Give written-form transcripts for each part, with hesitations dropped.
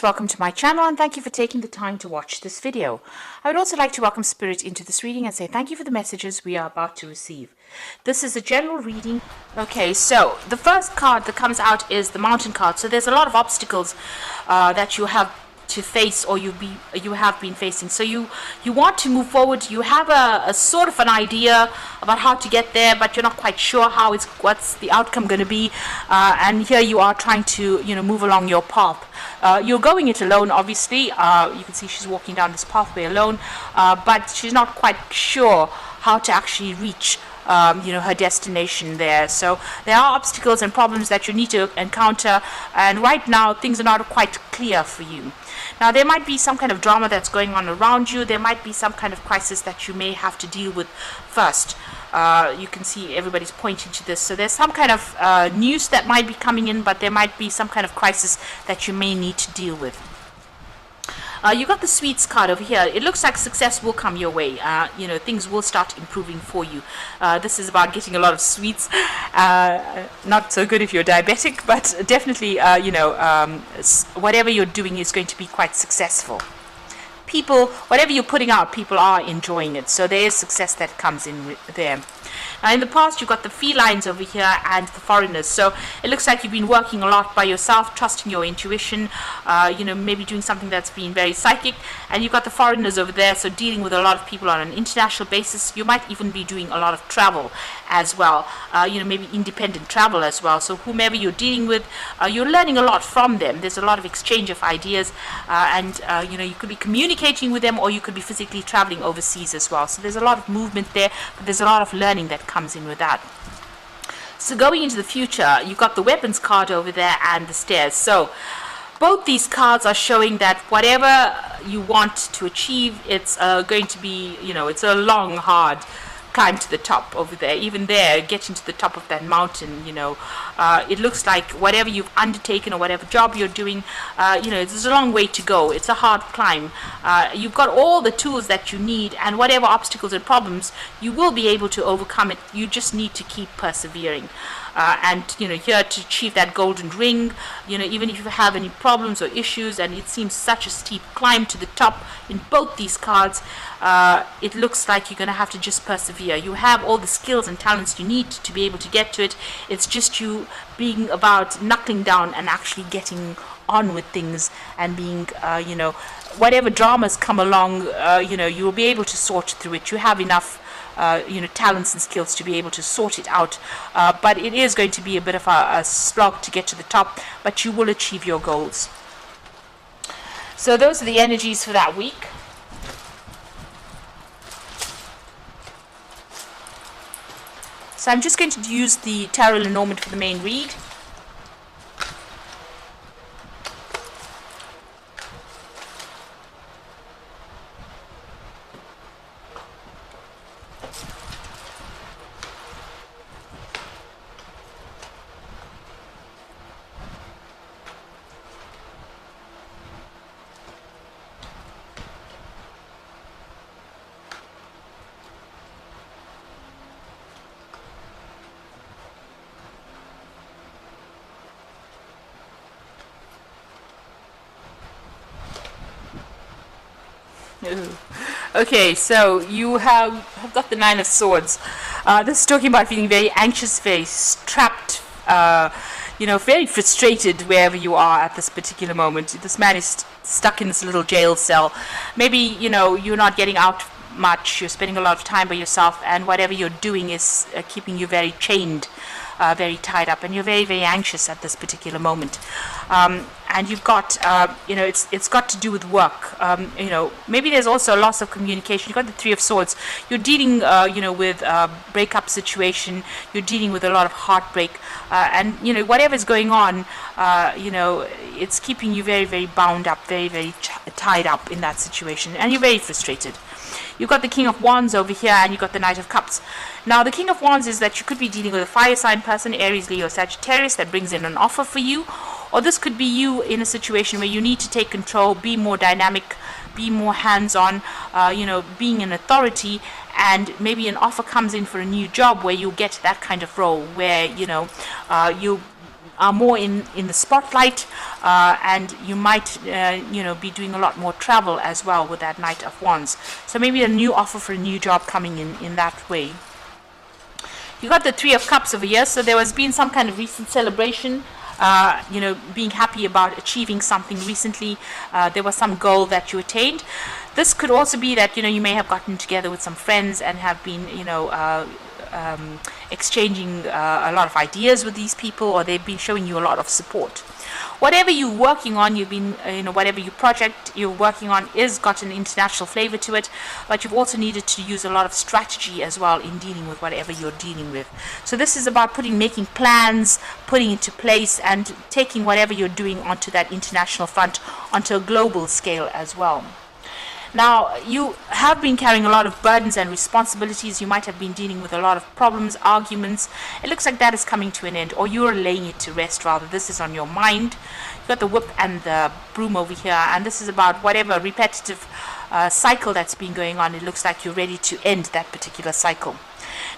Welcome to my channel and thank you for taking the time to watch this video. I would also like to welcome Spirit into this reading and say thank you for the messages we are about to receive. This is a general reading. Okay, so the first card that comes out is the Mountain card. So there's a lot of obstacles that you have to face, or you have been facing. So you want to move forward. You have a sort of an idea about how to get there, but you're not quite sure what's the outcome going to be. And here you are trying to move along your path. You're going it alone, obviously. You can see she's walking down this pathway alone, but she's not quite sure how to actually reach her destination there. So there are obstacles and problems that you need to encounter, and right now things are not quite clear for you. Now there might be some kind of drama that's going on around you. There might be some kind of crisis that you may have to deal with first. You can see everybody's pointing to this. So there's some kind of news that might be coming in, but there might be some kind of crisis that you may need to deal with. You got the sweets card over here. It looks like success will come your way. Things will start improving for you. This is about getting a lot of sweets. Not so good if you're diabetic, but definitely, whatever you're doing is going to be quite successful. People, whatever you're putting out, people are enjoying it. So there is success that comes in there. Now in the past, you've got the felines over here and the foreigners. So it looks like you've been working a lot by yourself, trusting your intuition, maybe doing something that's been very psychic. And you've got the foreigners over there, so dealing with a lot of people on an international basis. You might even be doing a lot of travel as well, maybe independent travel as well. So whomever you're dealing with, you're learning a lot from them. There's a lot of exchange of ideas, and you could be communicating with them, or you could be physically traveling overseas as well. So there's a lot of movement there, but there's a lot of learning that comes in with that. So going into the future, you've got the weapons card over there and the stairs. So both these cards are showing that whatever you want to achieve, it's going to be, it's a long, hard climb to the top over there. Even there, getting to the top of that mountain, it looks like whatever you've undertaken or whatever job you're doing, there's a long way to go. It's a hard climb. You've got all the tools that you need, and whatever obstacles and problems, you will be able to overcome it. You just need to keep persevering. And here to achieve that golden ring, even if you have any problems or issues, and it seems such a steep climb to the top in both these cards, it looks like you're going to have to just persevere. You have all the skills and talents you need to be able to get to it. It's just you being about knuckling down and actually getting on with things, and being, whatever dramas come along, you will be able to sort through it. You have enough talents and skills to be able to sort it out, but it is going to be a bit of a slog to get to the top, but you will achieve your goals. So those are the energies for that week. So I'm just going to use the Tarot Lenormand for the main read. Okay, so you have got the Nine of Swords. This is talking about feeling very anxious, very trapped, very frustrated wherever you are at this particular moment. This man is stuck in this little jail cell. Maybe, you're not getting out much, you're spending a lot of time by yourself, and whatever you're doing is keeping you very chained, very tied up, and you're very, very anxious at this particular moment. And you've got, it's got to do with work. Maybe there's also a loss of communication. You've got the Three of Swords. You're dealing, with a breakup situation. You're dealing with a lot of heartbreak. And, whatever's going on, it's keeping you very, very bound up, very, very tied up in that situation. And you're very frustrated. You've got the King of Wands over here, and you've got the Knight of Cups. Now, the King of Wands is that you could be dealing with a fire sign person, Aries, Leo, Sagittarius, that brings in an offer for you. Or this could be you in a situation where you need to take control, be more dynamic, be more hands-on, being an authority, and maybe an offer comes in for a new job where you get that kind of role where, you are more in the spotlight, and you might be doing a lot more travel as well with that Knight of Wands. So maybe a new offer for a new job coming in that way. You got the Three of Cups over here, so there has been some kind of recent celebration, being happy about achieving something recently. There was some goal that you attained. This could also be that you may have gotten together with some friends and have been exchanging a lot of ideas with these people, or they've been showing you a lot of support. Whatever you're working on, you've been, whatever your project you're working on is got an international flavor to it, but you've also needed to use a lot of strategy as well in dealing with whatever you're dealing with. So this is about making plans, putting into place, and taking whatever you're doing onto that international front, onto a global scale as well. Now, you have been carrying a lot of burdens and responsibilities. You might have been dealing with a lot of problems, arguments. It looks like that is coming to an end, or you're laying it to rest rather. This is on your mind. You've got the whip and the broom over here, and this is about whatever repetitive cycle that's been going on. It looks like you're ready to end that particular cycle.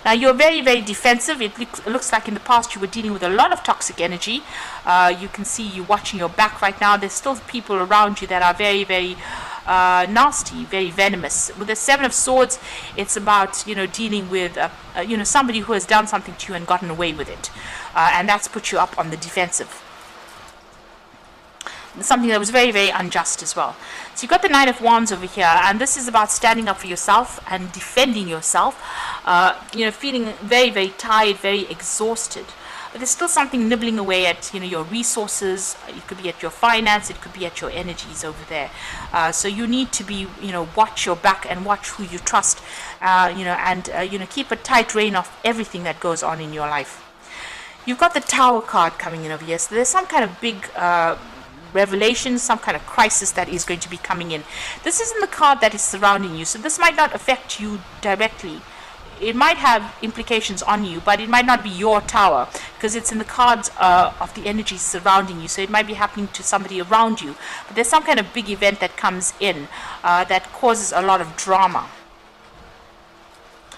Now, you're very, very defensive. It looks like in the past you were dealing with a lot of toxic energy. You can see you watching your back right now. There's still people around you that are very, very nasty, very venomous. With the Seven of Swords, it's about dealing with somebody who has done something to you and gotten away with it, and that's put you up on the defensive. Something that was very, very unjust as well. So you've got the Nine of Wands over here, and this is about standing up for yourself and defending yourself. Feeling very, very tired, very exhausted. But there's still something nibbling away at your resources. It could be at your finance, it could be at your energies over there. So you need to be watch your back and watch who you trust, and keep a tight rein of everything that goes on in your life. You've got the Tower card coming in over here, so there's some kind of big revelation, some kind of crisis that is going to be coming in. This isn't the card that is surrounding you, so this might not affect you directly. It might have implications on you, but it might not be your tower, because it's in the cards of the energies surrounding you. So it might be happening to somebody around you, but there's some kind of big event that comes in that causes a lot of drama.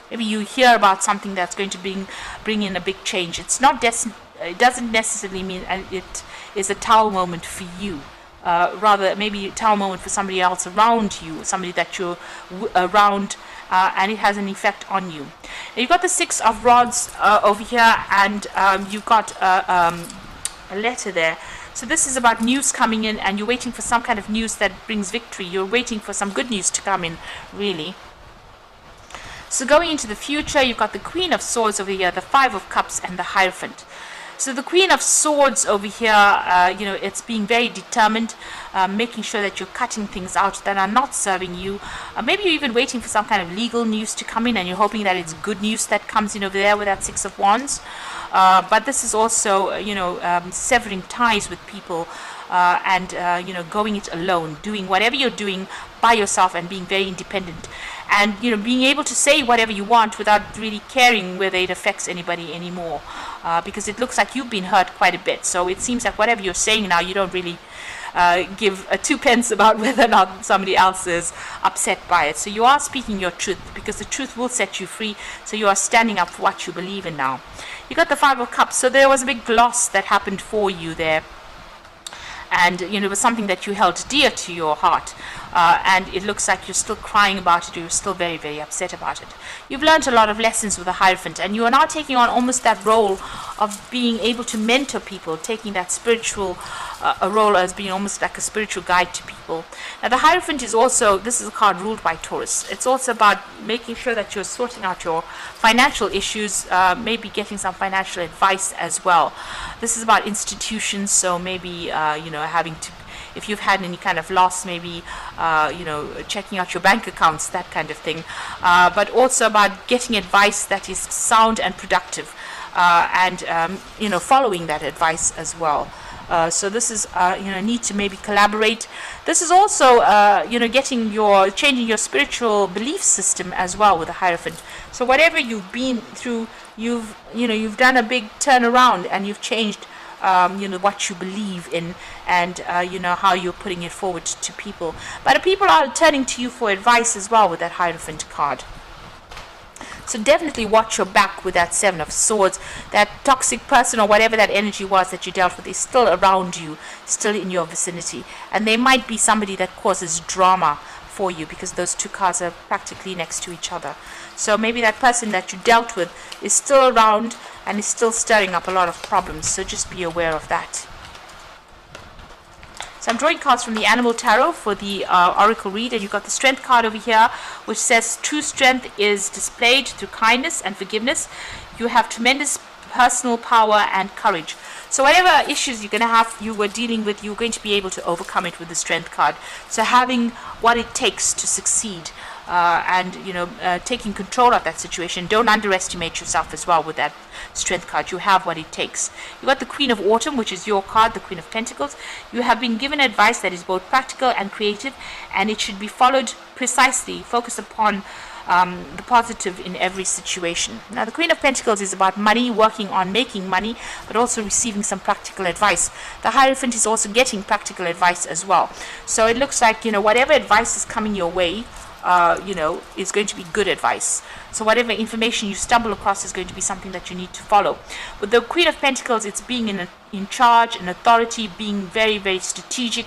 Maybe you hear about something that's going to bring in a big change. It's not it doesn't necessarily mean it is a tower moment for you. Rather, maybe a tower moment for somebody else around you, somebody that you're around, and it has an effect on you. Now, you've got the Six of Rods over here, and you've got a letter there. So this is about news coming in, and you're waiting for some kind of news that brings victory. You're waiting for some good news to come in, really. So going into the future, you've got the Queen of Swords over here, the Five of Cups, and the Hierophant. So the Queen of Swords over here, it's being very determined, making sure that you're cutting things out that are not serving you. Maybe you're even waiting for some kind of legal news to come in, and you're hoping that it's good news that comes in over there with that Six of Wands. But this is also, severing ties with people, and going it alone, doing whatever you're doing by yourself and being very independent, and being able to say whatever you want without really caring whether it affects anybody anymore, because it looks like you've been hurt quite a bit. So it seems like whatever you're saying now, you don't really give two pence about whether or not somebody else is upset by it. So you are speaking your truth, because the truth will set you free. So you are standing up for what you believe in now. You got the Five of Cups, so there was a big loss that happened for you there, and it was something that you held dear to your heart, and it looks like you're still crying about it, or you're still very, very upset about it. You've learned a lot of lessons with the Hierophant, and you are now taking on almost that role of being able to mentor people, taking that spiritual a role as being almost like a spiritual guide to people. Now the Hierophant is also, this is a card ruled by Taurus. It's also about making sure that you're sorting out your financial issues, maybe getting some financial advice as well. This is about institutions, so maybe having to, if you've had any kind of loss, maybe checking out your bank accounts, that kind of thing, but also about getting advice that is sound and productive, and following that advice as well. So this is need to maybe collaborate. This is also changing your spiritual belief system as well with the Hierophant. So whatever you've been through, you've done a big turnaround, and you've changed what you believe in, and how you're putting it forward to people. But people are turning to you for advice as well with that Hierophant card. So definitely watch your back with that Seven of Swords. That toxic person or whatever that energy was that you dealt with is still around you, still in your vicinity. And they might be somebody that causes drama for you, because those two cards are practically next to each other. So maybe that person that you dealt with is still around and is still stirring up a lot of problems. So just be aware of that. So I'm drawing cards from the Animal Tarot for the Oracle read, and you've got the Strength card over here, which says true strength is displayed through kindness and forgiveness. You have tremendous personal power and courage. So whatever issues you're going to have, you were dealing with, you're going to be able to overcome it with the Strength card. So having what it takes to succeed, and taking control of that situation. Don't underestimate yourself as well with that Strength card. You have what it takes. You got the Queen of Autumn, which is your card, the Queen of Pentacles. You have been given advice that is both practical and creative, and it should be followed precisely. Focus upon the positive in every situation. Now, the Queen of Pentacles is about money, working on making money, but also receiving some practical advice. The Hierophant is also getting practical advice as well. So it looks like, whatever advice is coming your way, is going to be good advice. So whatever information you stumble across is going to be something that you need to follow. With the Queen of Pentacles, it's being in charge, an authority, being very, very strategic,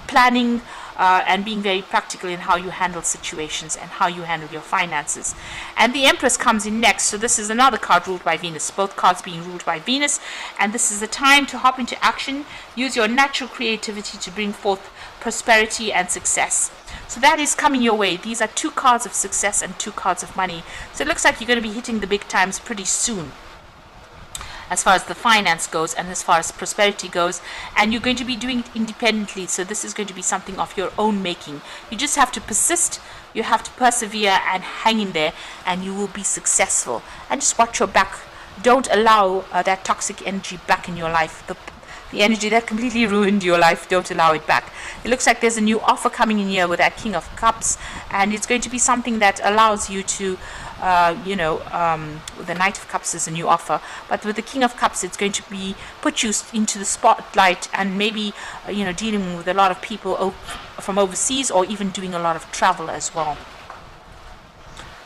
planning, and being very practical in how you handle situations and how you handle your finances. And the Empress comes in next. So this is another card ruled by Venus, both cards being ruled by Venus. And this is the time to hop into action. Use your natural creativity to bring forth prosperity and success. So that is coming your way. These are two cards of success and two cards of money. So it looks like you're going to be hitting the big times pretty soon, as far as the finance goes and as far as prosperity goes, and you're going to be doing it independently. So this is going to be something of your own making. You just have to persist, you have to persevere and hang in there, and you will be successful. And just watch your back. Don't allow that toxic energy back in your life. The energy that completely ruined your life, don't allow it back. It looks like there's a new offer coming in here with that King of Cups, and it's going to be something that allows you to the Knight of Cups is a new offer, but with the King of Cups, it's going to be put you into the spotlight, and maybe dealing with a lot of people from overseas, or even doing a lot of travel as well.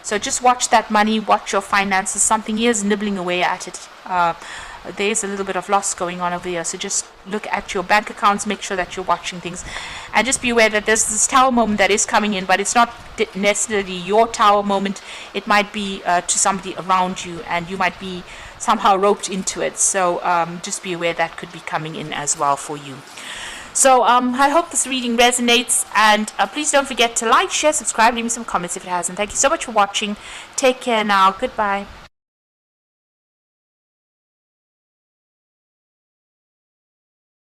So just watch that money, watch your finances. Something is nibbling away at it. There's a little bit of loss going on over here, so just look at your bank accounts, make sure that you're watching things, and just be aware that there's this Tower moment that is coming in, but it's not necessarily your Tower moment. It might be to somebody around you, and you might be somehow roped into it. So just be aware that could be coming in as well for you. So I hope this reading resonates, and please don't forget to like, share, subscribe, leave me some comments if it hasn't. Thank you so much for watching. Take care now. Goodbye.